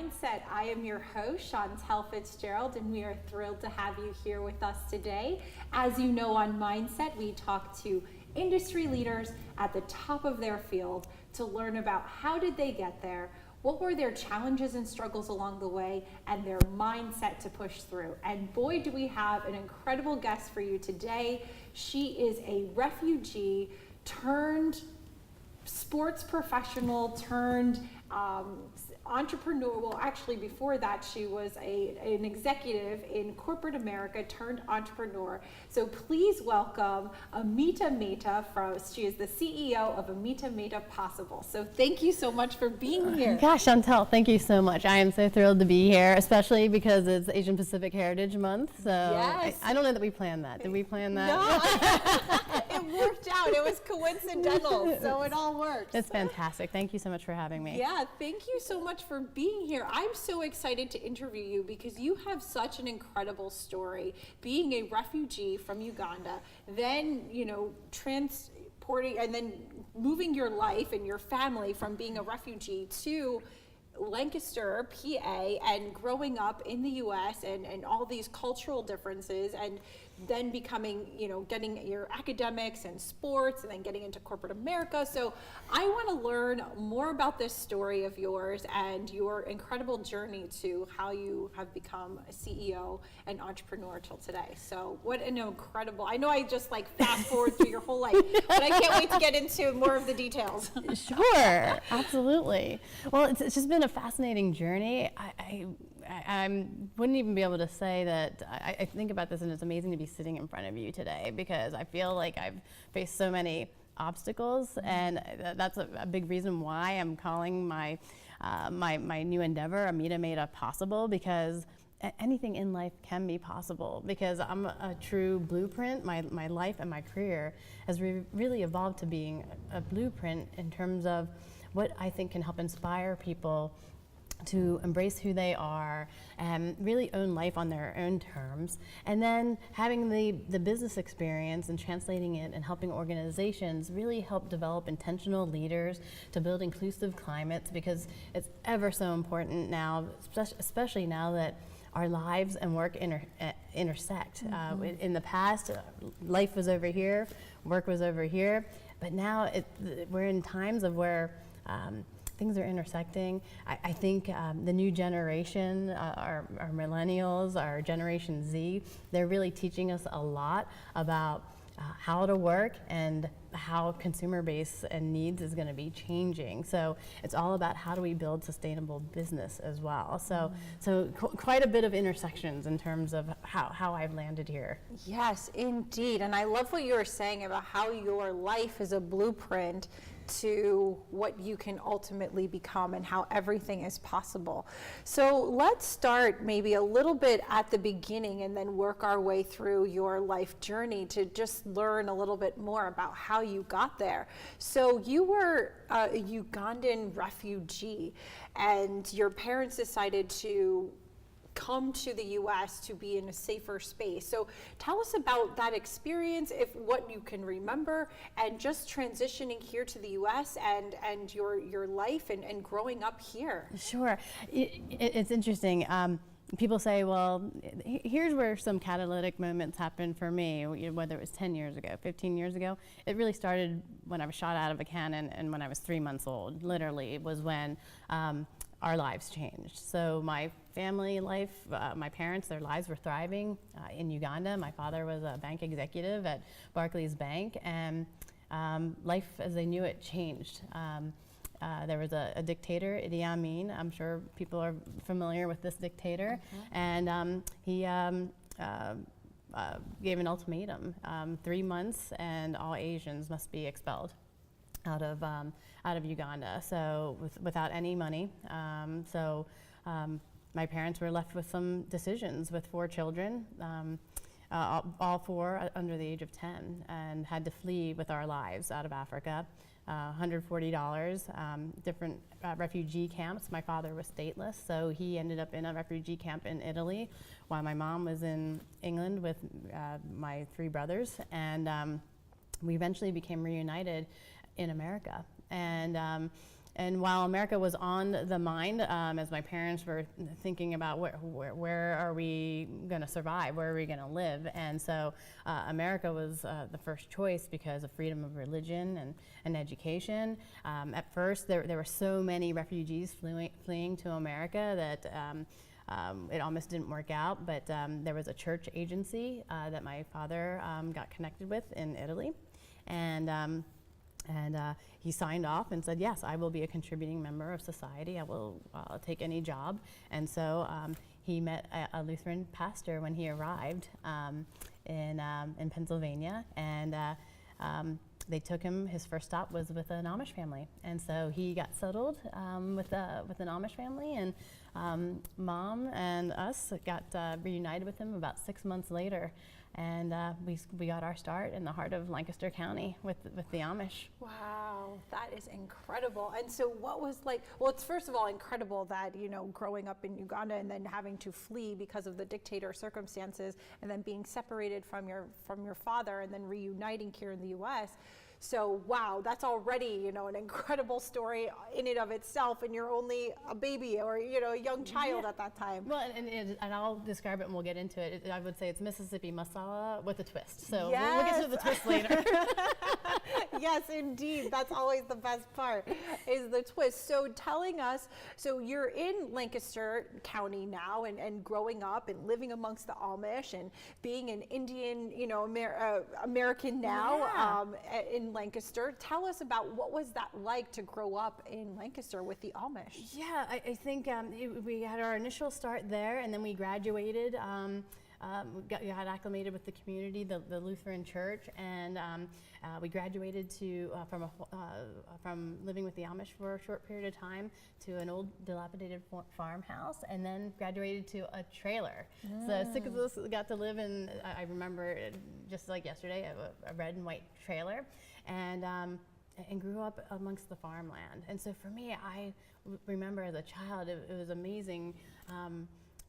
Mindset. I am your host, Chantel Fitzgerald, and we are thrilled to have you here with us today. As you know, on Mindset, we talk to industry leaders at the top of their field to learn about how did they get there, what were their challenges and struggles along the way, and their mindset to push through. And boy, do we have an incredible guest for you today. She is a refugee turned sports professional turned entrepreneur. Well, actually, before that, she was an executive in corporate America turned entrepreneur. So please welcome Amita Mehta. She is the CEO of Amita Mehta Possible. So thank you so much for being here. Gosh, Chantel, thank you so much. I am so thrilled to be here, especially because it's Asian Pacific Heritage Month. So yes. I don't know that we planned that. Did we plan that? No, it worked out. It was coincidental, so it all worked. It's fantastic. Thank you so much for having me. Yeah, thank you so much for being here. I'm so excited to interview you because you have such an incredible story. Being a refugee from Uganda, then, transporting and then moving your life and your family from being a refugee to Lancaster, PA, and growing up in the US and all these cultural differences, and then becoming, getting your academics and sports and then getting into corporate America. So I want to learn more about this story of yours and your incredible journey to how you have become a CEO and entrepreneur till today. So what an incredible, I know I just fast forward through your whole life, but I can't wait to get into more of the details. Sure, absolutely. Well, it's just been a fascinating journey. I wouldn't even be able to say that. I think about this, and it's amazing to be sitting in front of you today because I feel like I've faced so many obstacles, and that's a big reason why I'm calling my new endeavor Amita Mehta Possible, because anything in life can be possible, because I'm a true blueprint. My life and my career has really evolved to being a blueprint in terms of what I think can help inspire people to embrace who they are and really own life on their own terms, and then having the business experience and translating it and helping organizations really help develop intentional leaders to build inclusive climates, because it's ever so important now, especially now that our lives and work intersect. In the past, life was over here, work was over here, but now we're in times of where things are intersecting. I think the new generation, our millennials, our Generation Z, they're really teaching us a lot about how to work and how consumer base and needs is going to be changing. So it's all about how do we build sustainable business as well. So quite a bit of intersections in terms of how I've landed here. Yes, indeed. And I love what you were saying about how your life is a blueprint to what you can ultimately become and how everything is possible. So let's start maybe a little bit at the beginning and then work our way through your life journey to just learn a little bit more about how you got there. So you were a Ugandan refugee, and your parents decided to come to the U.S. to be in a safer space. So tell us about that experience, if what you can remember, and just transitioning here to the U.S. and your life and growing up here. Sure. It's interesting. People say, well, here's where some catalytic moments happened for me, whether it was 10 years ago, 15 years ago. It really started when I was shot out of a cannon and when I was 3 months old. Literally was when our lives changed. So my family life, my parents, their lives were thriving in Uganda. My father was a bank executive at Barclays Bank, and life as they knew it changed. There was a dictator, Idi Amin. I'm sure people are familiar with this dictator. And he gave an ultimatum, 3 months and all Asians must be expelled out of Uganda, so without any money. My parents were left with some decisions with 4 children, all 4 under the age of 10, and had to flee with our lives out of Africa. $140, different refugee camps. My father was stateless, so he ended up in a refugee camp in Italy, while my mom was in England with my 3 brothers, and we eventually became reunited in America. And and while America was on the mind, as my parents were thinking about where are we going to survive, where are we going to live, and so America was the first choice because of freedom of religion and education. At first, there were so many refugees fleeing to America that it almost didn't work out, but there was a church agency that my father got connected with in Italy, and he signed off and said, yes, I will be a contributing member of society. I will take any job. And so he met a Lutheran pastor when he arrived in Pennsylvania, and they took him. His first stop was with an Amish family, and so he got settled with an Amish family, and Mom and us got reunited with him about 6 months later, and we got our start in the heart of Lancaster County with the Amish. Wow, that is incredible. And so what was like, well, it's first of all incredible that, you know, growing up in Uganda and then having to flee because of the dictator circumstances and then being separated from your father and then reuniting here in the US. So wow, that's already, you know, an incredible story in and of itself, and you're only a baby or, you know, a young child at that time. Well, and I'll describe it and we'll get into it. I would say it's Mississippi masala with a twist. So yes. we'll get to the twist later. Yes, indeed. That's always the best part, is the twist. So telling us, so you're in Lancaster County now and growing up and living amongst the Amish and being an Indian, you know, American now in Lancaster. Tell us about what was that like to grow up in Lancaster with the Amish? Yeah, I think we had our initial start there, and then we graduated. We got acclimated with the community, the Lutheran Church, and we graduated from living with the Amish for a short period of time to an old dilapidated farmhouse, and then graduated to a trailer. So 6 of us got to live in, I remember it just like yesterday, a red and white trailer, and grew up amongst the farmland. And so for me, I remember as a child, it was amazing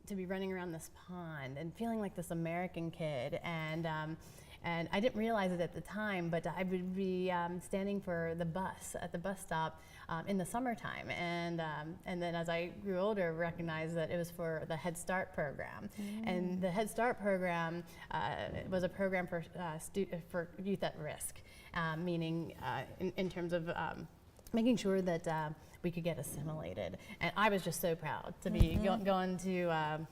to be running around this pond and feeling like this American kid, and I didn't realize it at the time, but I would be standing for the bus at the bus stop in the summertime, and then as I grew older, recognized that it was for the Head Start program, and the Head Start program was a program for youth at risk, meaning in terms of making sure that we could get assimilated. And I was just so proud to be going to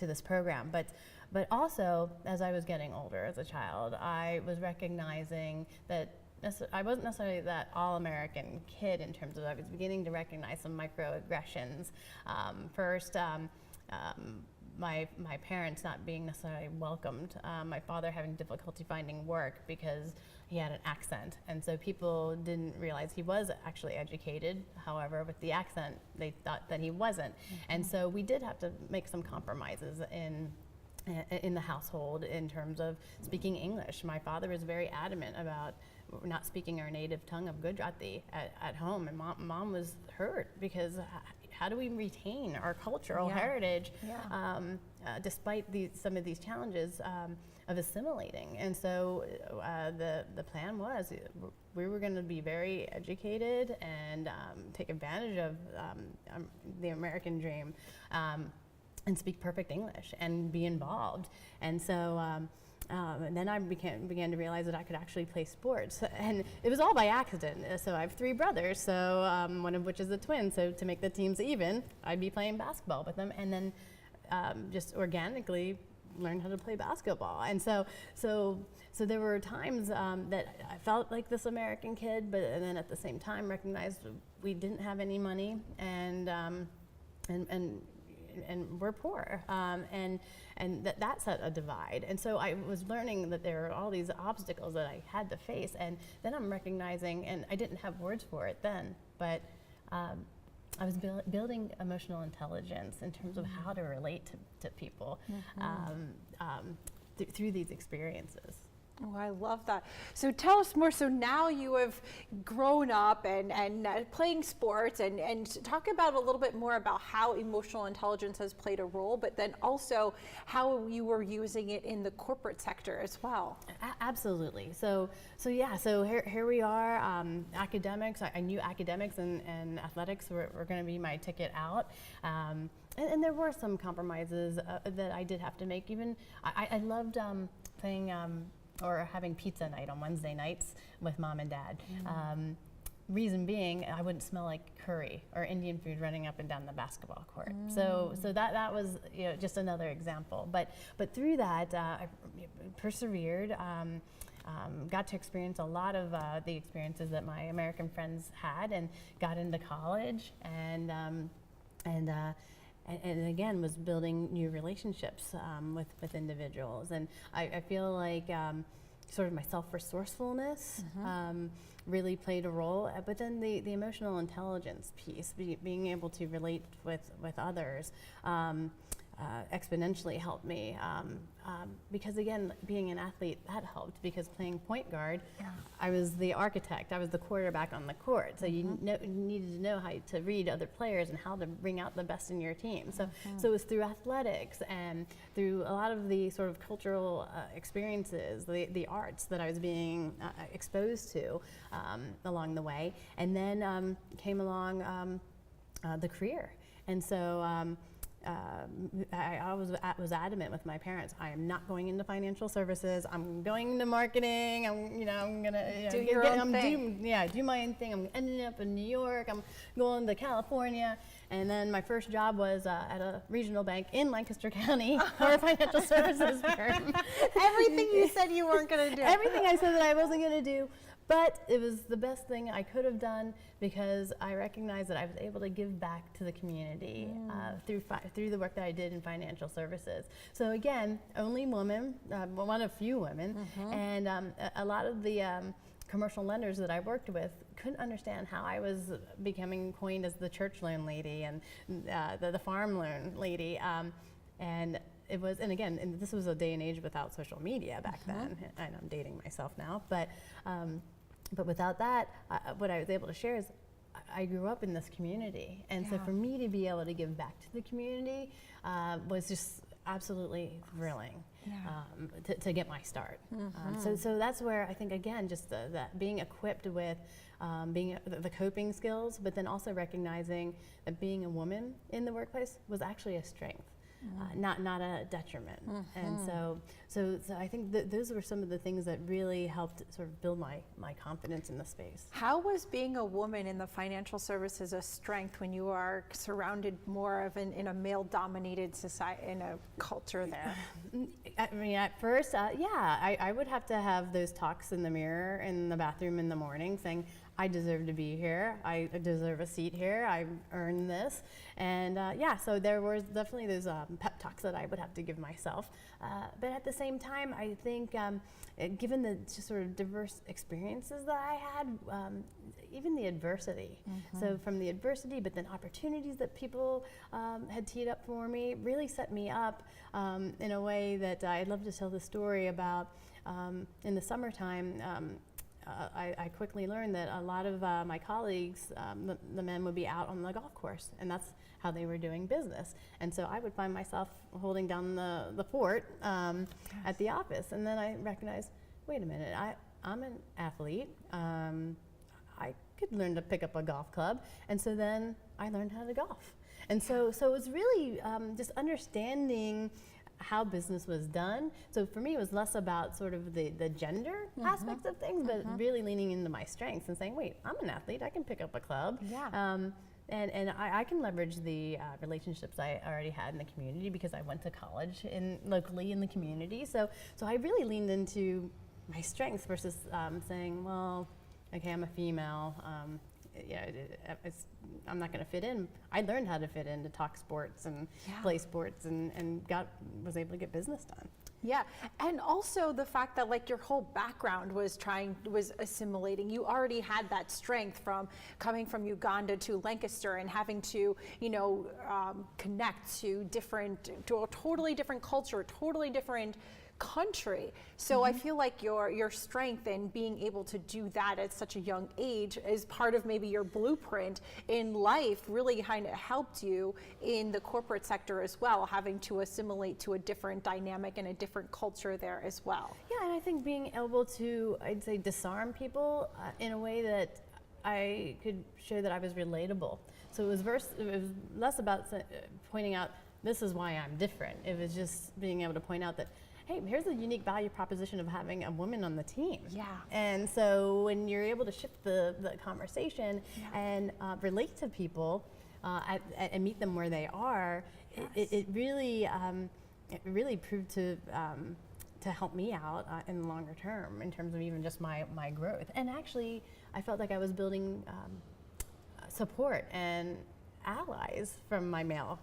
this program. But also, as I was getting older as a child, I was recognizing that I wasn't necessarily that all-American kid in terms of, I was beginning to recognize some microaggressions. First, my parents not being necessarily welcomed, my father having difficulty finding work because he had an accent, and so people didn't realize he was actually educated. However, with the accent, they thought that he wasn't, and so we did have to make some compromises in the household in terms of speaking English. My father was very adamant about not speaking our native tongue of Gujarati at home, and mom was hurt because how do we retain our cultural heritage despite some of these challenges of assimilating? And so the plan was we were going to be very educated and take advantage of the American dream and speak perfect English and be involved. And so and then I began to realize that I could actually play sports, and it was all by accident. So I have 3 brothers, so one of which is a twin. So to make the teams even, I'd be playing basketball with them, and then just organically learned how to play basketball. And so there were times that I felt like this American kid, but then at the same time recognized we didn't have any money, and we're poor, and that set a divide. And so I was learning that there are all these obstacles that I had to face, and then I'm recognizing, and I didn't have words for it then, but I was building emotional intelligence in terms of how to relate to people through these experiences. Oh, I love that. So tell us more. So now you have grown up and playing sports and talk about a little bit more about how emotional intelligence has played a role, but then also how you were using it in the corporate sector as well. Absolutely. So here we are, academics. I knew academics and athletics were going to be my ticket out. And there were some compromises that I did have to make. Even I loved playing or having pizza night on Wednesday nights with mom and dad. Reason being, I wouldn't smell like curry or Indian food running up and down the basketball court. So that was just another example. But through that, I persevered. Got to experience a lot of the experiences that my American friends had, and got into college and again was building new relationships with individuals. And I feel like sort of my self-resourcefulness really played a role, but then the emotional intelligence piece, being able to relate with others, exponentially helped me because again, being an athlete, that helped, because playing point guard, I was the architect, I was the quarterback on the court, so you needed to know how to read other players and how to bring out the best in your team. So it was through athletics and through a lot of the sort of cultural experiences, the arts that I was being exposed to along the way, and then came along the career. And so I was adamant with my parents. I am not going into financial services. I'm going into marketing. I'm gonna do your own thing. Do my own thing. I'm ending up in New York. I'm going to California. And then my first job was at a regional bank in Lancaster County for a financial services firm. Everything you said you weren't going to do. Everything I said that I wasn't going to do. But it was the best thing I could have done, because I recognized that I was able to give back to the community through the work that I did in financial services. So again, only woman, one of few women, and a lot of the commercial lenders that I worked with couldn't understand how I was becoming coined as the church loan lady and the farm loan lady. And it was, and again, and this was a day and age without social media back then, and I'm dating myself now, but without that, what I was able to share is I grew up in this community, and so for me to be able to give back to the community was just absolutely thrilling to get my start. So that's where I think, again, just that being equipped with the coping skills, but then also recognizing that being a woman in the workplace was actually a strength. Not a detriment. And so I think that those were some of the things that really helped sort of build my confidence in the space. How was being a woman in the financial services a strength when you are surrounded more of in a male-dominated society, in a culture there? I mean, at first, I would have to have those talks in the mirror in the bathroom in the morning saying, I deserve to be here. I deserve a seat here. I earned this. And so there was definitely those pep talks that I would have to give myself. But at the same time, I think given the just sort of diverse experiences that I had, even the adversity. So from the adversity, but then opportunities that people had teed up for me really set me up in a way that I'd love to tell the story about. In the summertime, I quickly learned that a lot of my colleagues, the men, would be out on the golf course, and that's how they were doing business. And so I would find myself holding down the fort at the office, and then I recognized, wait a minute, I'm an athlete. I could learn to pick up a golf club, and so then I learned how to golf. And so it was really just understanding how business was done. So for me, it was less about sort of the gender aspects of things, but really leaning into my strengths and saying, wait, I'm an athlete, I can pick up a club. And I can leverage the relationships I already had in the community because I went to college locally in the community. So I really leaned into my strengths versus saying, well, okay, I'm a female, I'm not going to fit in. I learned how to fit in, to talk sports and play sports, and was able to get business done. Yeah, and also the fact that like your whole background was assimilating. You already had that strength from coming from Uganda to Lancaster and having to, connect to a totally different culture, totally different country. So I feel like your strength in being able to do that at such a young age is part of maybe your blueprint in life, really kind of helped you in the corporate sector as well, having to assimilate to a different dynamic and a different culture there as well. Yeah, and I think being able to, I'd say, disarm people in a way that I could show that I was relatable. So it was less about pointing out, this is why I'm different. It was just being able to point out that, hey, here's the unique value proposition of having a woman on the team. Yeah. And so when you're able to shift the conversation and relate to people and meet them where they are, it really proved to help me out in the longer term in terms of even just my growth. And actually, I felt like I was building support and allies from my male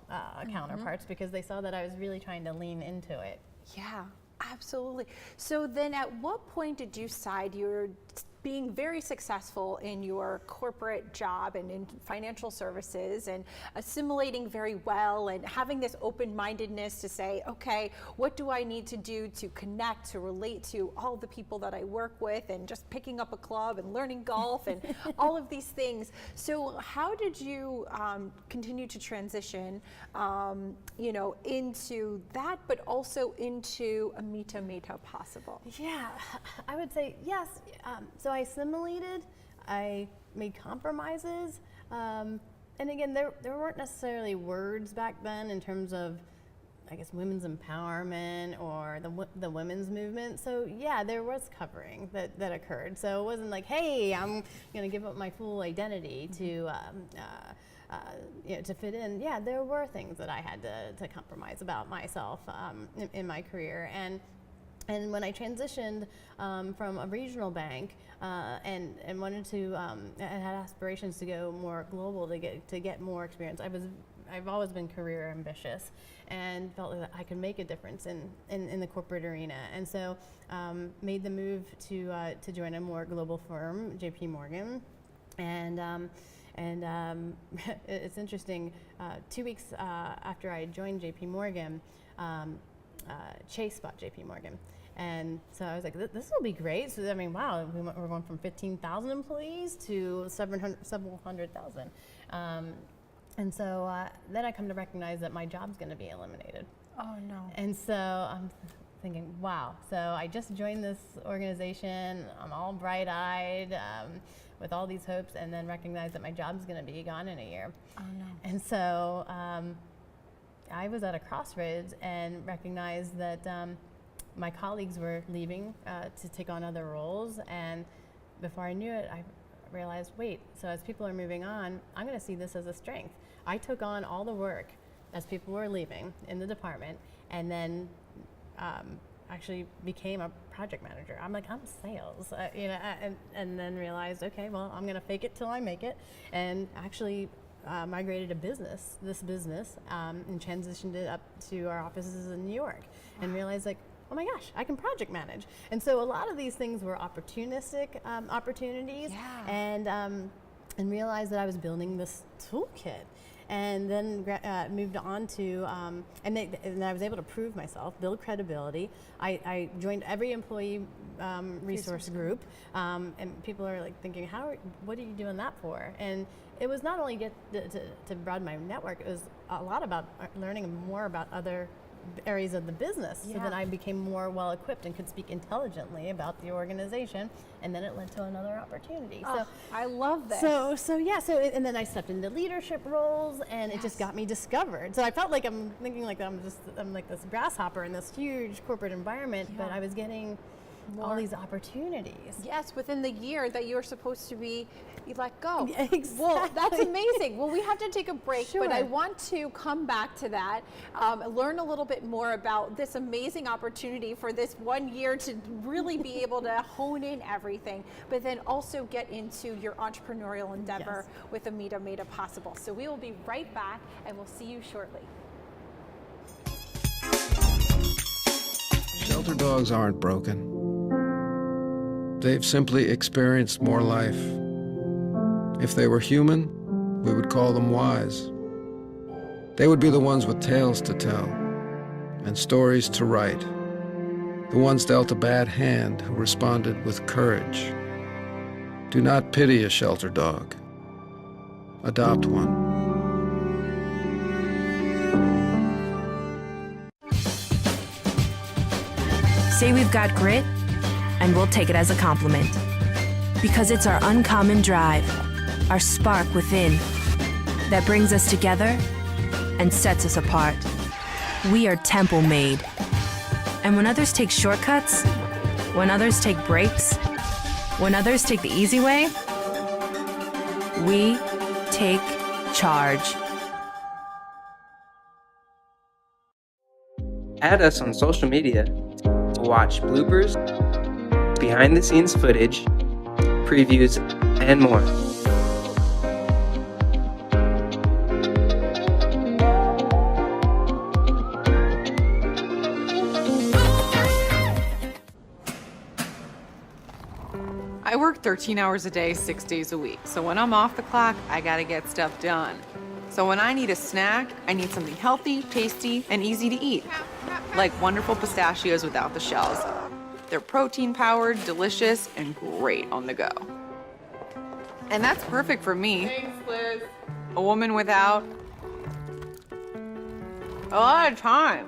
counterparts, because they saw that I was really trying to lean into it. Yeah, absolutely. So then at what point did you decide you're being very successful in your corporate job and in financial services and assimilating very well and having this open-mindedness to say, okay, what do I need to do to connect, to relate to all the people that I work with, and just picking up a club and learning golf and all of these things. So how did you continue to transition, into that, but also into Amita Mehta Possible? Yeah, I would say yes. So I assimilated, I made compromises, and again, there weren't necessarily words back then in terms of, I guess, women's empowerment or the women's movement. So yeah, there was covering that occurred. So it wasn't like, hey, I'm going to give up my full identity to fit in. Yeah, there were things that I had to compromise about myself in my career. And when I transitioned from a regional bank and wanted to, and had aspirations to go more global, to get more experience, I've always been career ambitious and felt that I could make a difference in the corporate arena. And so made the move to join a more global firm, JP Morgan. And it's interesting, 2 weeks after I joined JP Morgan, Chase bought JP Morgan. And so I was like, this will be great. So, I mean, wow, we're going from 15,000 employees to several hundred thousand. And so then I come to recognize that my job's going to be eliminated. Oh, no. And so I'm thinking, wow. So I just joined this organization. I'm all bright-eyed with all these hopes, and then recognize that my job's going to be gone in a year. Oh, no. And so I was at a crossroads and recognized that my colleagues were leaving to take on other roles, and before I knew it, I realized, wait, so as people are moving on, I'm going to see this as a strength. I took on all the work as people were leaving in the department, and then actually became a project manager. I'm like, I'm sales, and then realized, okay, well, I'm going to fake it till I make it, and actually migrated this business, and transitioned it up to our offices in New York, and realized, like, oh my gosh, I can project manage. And so a lot of these things were opportunistic opportunities, and realized that I was building this toolkit. And then moved on to, and I was able to prove myself, build credibility. I joined every employee resource group, and people are like thinking, what are you doing that for? And it was not only to broaden my network, it was a lot about learning more about other areas of the business, so that I became more well equipped and could speak intelligently about the organization, and then it led to another opportunity. Oh, so I love this. And then I stepped into leadership roles, and it just got me discovered. So I felt like I'm like this grasshopper in this huge corporate environment, but I was getting all these opportunities. Yes, within the year that you're supposed to be let go. Exactly. Well, that's amazing. Well, we have to take a break, Sure. but I want to come back to that, learn a little bit more about this amazing opportunity for this 1 year to really be able to hone in everything, but then also get into your entrepreneurial endeavor with Amita Mehta Possible. So we will be right back, and we'll see you shortly. Shelter dogs aren't broken. They've simply experienced more life. If they were human, we would call them wise. They would be the ones with tales to tell and stories to write. the ones dealt a bad hand who responded with courage. Do not pity a shelter dog. Adopt one. Say we've got grit, and we'll take it as a compliment. Because it's our uncommon drive, our spark within, that brings us together and sets us apart. We are temple made. And when others take shortcuts, when others take breaks, when others take the easy way, we take charge. Add us on social media to watch bloopers, behind-the-scenes footage, previews, and more. I work 13 hours a day, 6 days a week. So when I'm off the clock, I gotta get stuff done. So when I need a snack, I need something healthy, tasty, and easy to eat. Like wonderful pistachios without the shells. They're protein-powered, delicious, and great on the go. And that's perfect for me. Thanks, Liz. A woman without a lot of time.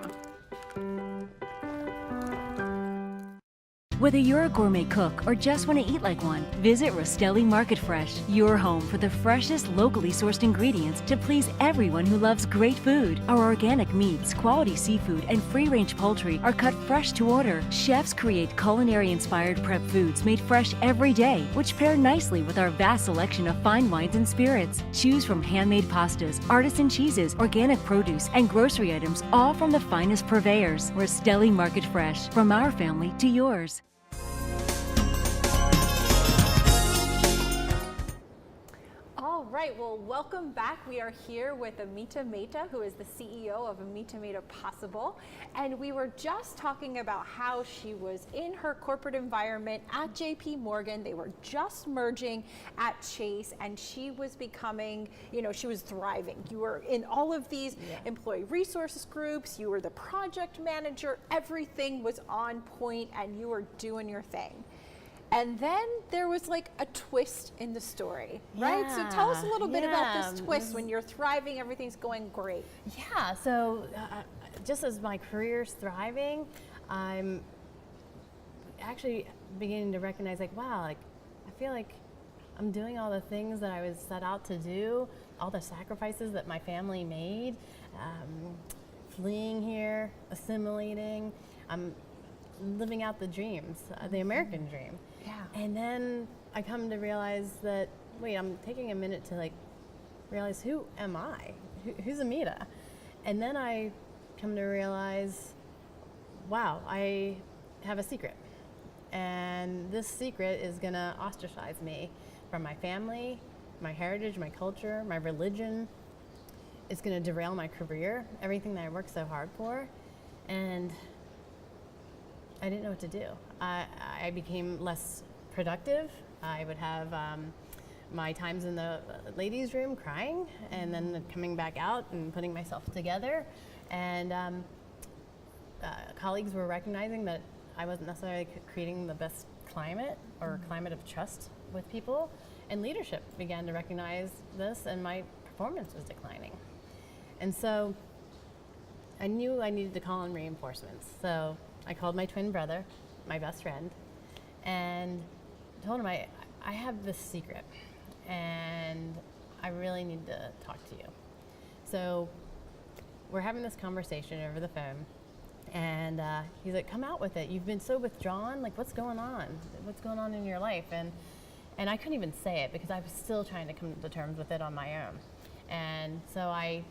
Whether you're a gourmet cook or just want to eat like one, visit Rostelli Market Fresh, your home for the freshest, locally sourced ingredients to please everyone who loves great food. Our organic meats, quality seafood, and free-range poultry are cut fresh to order. Chefs create culinary-inspired prep foods made fresh every day, which pair nicely with our vast selection of fine wines and spirits. Choose from handmade pastas, artisan cheeses, organic produce, and grocery items, all from the finest purveyors. Rostelli Market Fresh, from our family to yours. All right, well, welcome back. We are here with Amita Mehta, who is the CEO of Amita Mehta Possible. And we were just talking about how she was in her corporate environment at JP Morgan. They were just merging at Chase, and she was becoming, she was thriving. You were in all of these employee resources groups. You were the project manager. Everything was on point, and you were doing your thing. And then there was like a twist in the story, right? So tell us a little bit about this twist when you're thriving, everything's going great. Yeah, so just as my career's thriving, I'm actually beginning to recognize wow, I feel like I'm doing all the things that I was set out to do, all the sacrifices that my family made, fleeing here, assimilating, I'm living out the dreams, the American dream. Yeah. And then I come to realize that, wait, I'm taking a minute to realize, who am I? Who's Amita? And then I come to realize, wow, I have a secret. And this secret is gonna ostracize me from my family, my heritage, my culture, my religion. It's gonna derail my career, everything that I worked so hard for. And I didn't know what to do. I became less productive. I would have my times in the ladies' room crying, and then coming back out and putting myself together. And colleagues were recognizing that I wasn't necessarily creating the best climate or climate of trust with people. And leadership began to recognize this, and my performance was declining. And so I knew I needed to call in reinforcements. So I called my twin brother, my best friend, and told him I have this secret, and I really need to talk to you. So we're having this conversation over the phone, and he's like, come out with it. You've been so withdrawn. What's going on? What's going on in your life? And I couldn't even say it because I was still trying to come to terms with it on my own. And so I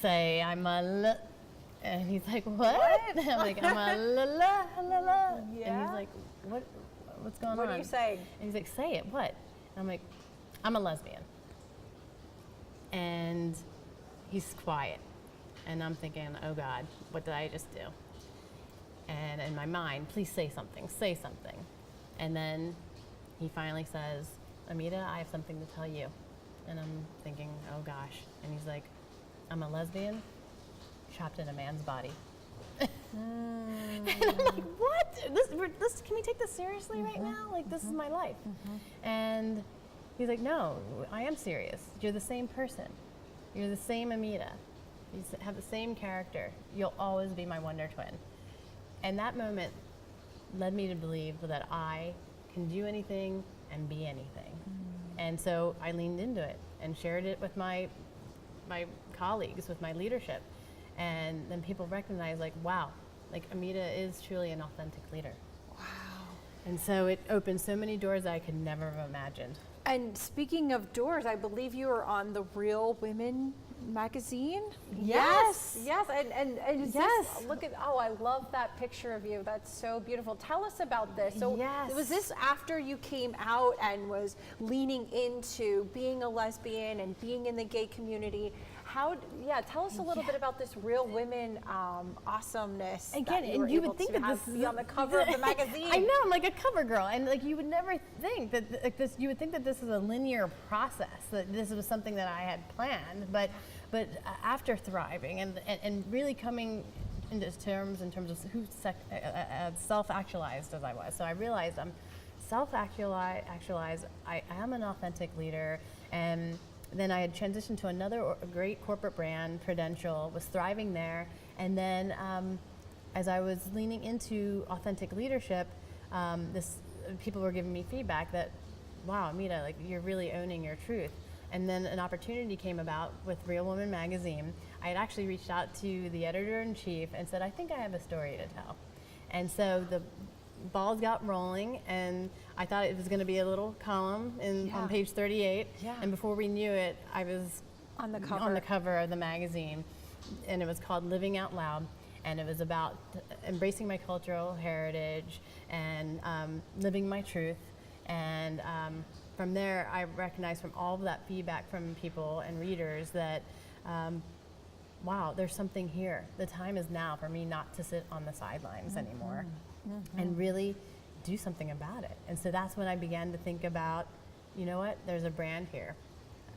say, I'm a and he's like, what? I'm like, I'm a la. Yeah. And he's like, what's going on? What are you saying? And he's like, say it, what? And I'm like, I'm a lesbian. And he's quiet. And I'm thinking, oh God, what did I just do? And in my mind, please say something. And then he finally says, Amita, I have something to tell you. And I'm thinking, oh gosh. And he's like, I'm a lesbian trapped in a man's body. And I'm like, what? Can we take this seriously right now? Like, this is my life. And he's like, no, I am serious. You're the same person. You're the same Amita. You have the same character. You'll always be my wonder twin. And that moment led me to believe that I can do anything and be anything. And so I leaned into it and shared it with my colleagues, with my leadership. And then people recognized, like, wow, like Amita is truly an authentic leader. Wow. And so it opened so many doors that I could never have imagined. And speaking of doors, I believe you were on the Real Women magazine. Yes. Yes. And is Yes. this, look at, oh, I love that picture of you. That's so beautiful. Tell us about this. So Yes. was this after you came out and was leaning into being a lesbian and being in the gay community? Tell us a little bit about this Real Women awesomeness. Again, that you were and you able would think to that have this be on the cover of the magazine. I know, I'm like a cover girl, and like you would never think that you would think that this is a linear process, that this was something that I had planned, but after thriving and really coming into terms in terms of who self-actualized as I was. So I realized I'm self-actualized, I am an authentic leader, and then I had transitioned to another great corporate brand, Prudential, was thriving there. And then as I was leaning into authentic leadership, people were giving me feedback that, wow, Amita, like you're really owning your truth. And then an opportunity came about with Real Women magazine. I had actually reached out to the editor-in-chief and said, I think I have a story to tell. And so the balls got rolling, and I thought it was going to be a little column on page 38. Yeah. And before we knew it, I was On the cover of the magazine, and it was called Living Out Loud, and it was about embracing my cultural heritage and living my truth. And from there, I recognized from all of that feedback from people and readers that, wow, there's something here. The time is now for me not to sit on the sidelines anymore. And really do something about it. And so that's when I began to think about, you know what, there's a brand here,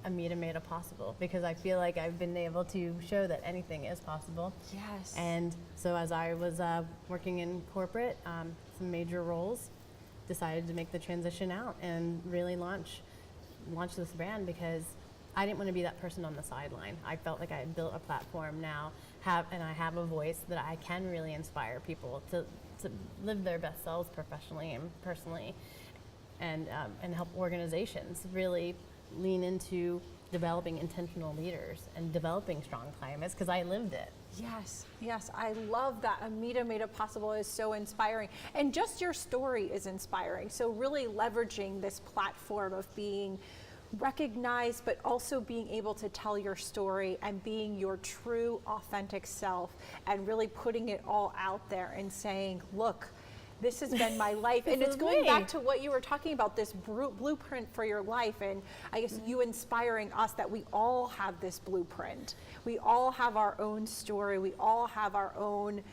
Amita Mehta Possible, because I feel like I've been able to show that anything is possible. Yes. And so as I was working in corporate, some major roles, decided to make the transition out and really launch this brand, because I didn't want to be that person on the sideline. I felt like I had built a platform now, and I have a voice that I can really inspire people to live their best selves professionally and personally, and help organizations really lean into developing intentional leaders and developing strong climates, because I lived it. Yes, I love that. Amita Mehta Possible is so inspiring. And just your story is inspiring. So really leveraging this platform of being recognized, but also being able to tell your story and being your true, authentic self, and really putting it all out there and saying, look, this has been my life. And it's going back to what you were talking about, this blueprint for your life. And I guess you inspiring us that we all have this blueprint. We all have our own story. We all have our own,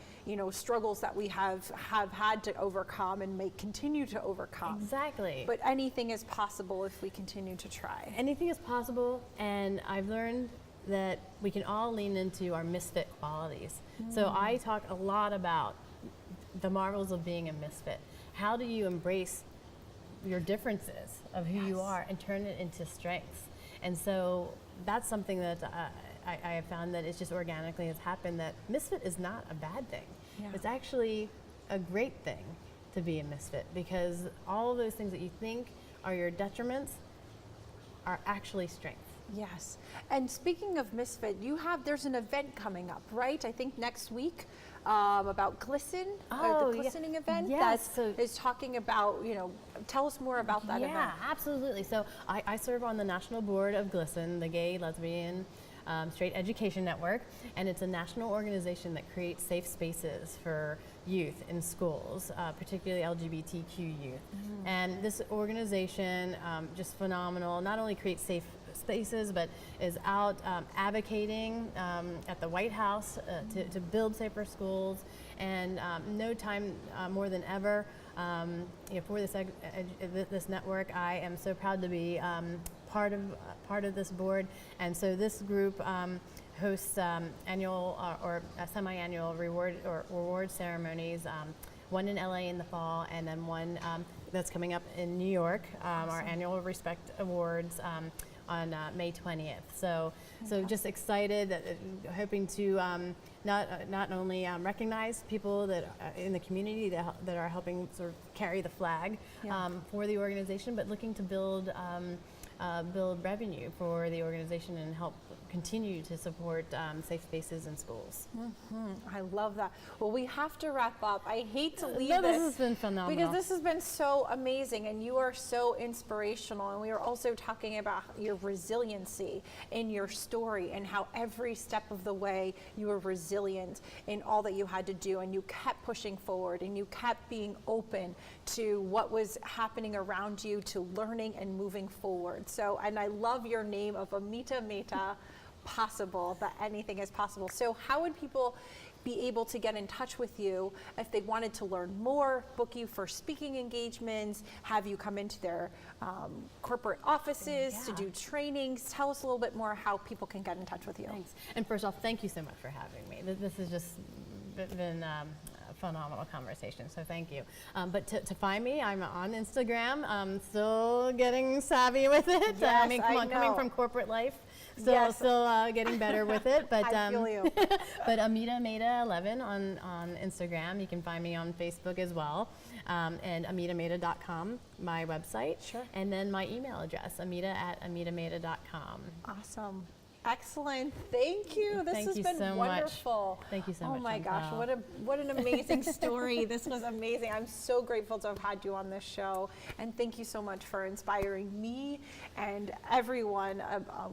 struggles that we have had to overcome and may continue to overcome. Exactly. But anything is possible if we continue to try. Anything is possible, and I've learned that we can all lean into our misfit qualities. So I talk a lot about the marvels of being a misfit. How do you embrace your differences of who you are and turn it into strengths? And so that's something that I have found that it's just organically has happened, that misfit is not a bad thing. Yeah. It's actually a great thing to be a misfit, because all of those things that you think are your detriments are actually strengths. Yes. And speaking of misfit, there's an event coming up, right? I think next week about Glisten, or the glistening event that is talking about, tell us more about that event. Yeah, absolutely. So I serve on the national board of Glisten, the Gay, Lesbian, Straight Education Network, and it's a national organization that creates safe spaces for youth in schools, particularly LGBTQ youth. And this organization, just phenomenal, not only creates safe spaces, but is out advocating at the White House to build safer schools, and no time more than ever for this network. I am so proud to be part of this board, and so this group hosts annual or semi-annual reward ceremonies. One in LA in the fall, and then one that's coming up in New York, our annual Respect Awards on May 20th. So just excited, hoping to not only recognize people that in the community that are helping sort of carry the flag for the organization, but looking to build revenue for the organization and help continue to support safe spaces in schools. I love that. Well, we have to wrap up. I hate to leave No, this has been phenomenal. because this has been so amazing, and you are so inspirational. And we were also talking about your resiliency in your story and how every step of the way you were resilient in all that you had to do, and you kept pushing forward and you kept being open to what was happening around you, to learning and moving forward. So, and I love your name of Amita Mehta Possible, that anything is possible. So how would people be able to get in touch with you if they wanted to learn more, book you for speaking engagements, have you come into their corporate offices to do trainings? Tell us a little bit more how people can get in touch with you. Thanks. And first off, thank you so much for having me. This has just been a phenomenal conversation, so thank you. But to find me, I'm on Instagram. I'm still getting savvy with it. Yes, I mean, come on, coming from corporate life, still getting better with it. But I feel you. but Amita Mehta 11 on Instagram. You can find me on Facebook as well, and amitamehta.com, my website. Sure. And then my email address, amita@amitamehta.com. Awesome. Excellent. Thank you. This Thank has you been so much. wonderful. Thank you so much. Oh my gosh, Chantal. what an amazing story. This was amazing. I'm so grateful to have had you on this show. And thank you so much for inspiring me and everyone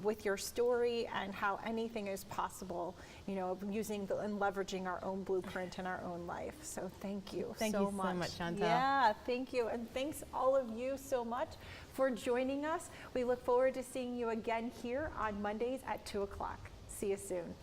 with your story and how anything is possible, using and leveraging our own blueprint in our own life. So thank you Thank so you much. so much, Chantal. Yeah, thank you. And thanks all of you so much for joining us. We look forward to seeing you again here on Mondays at 2 o'clock. See you soon.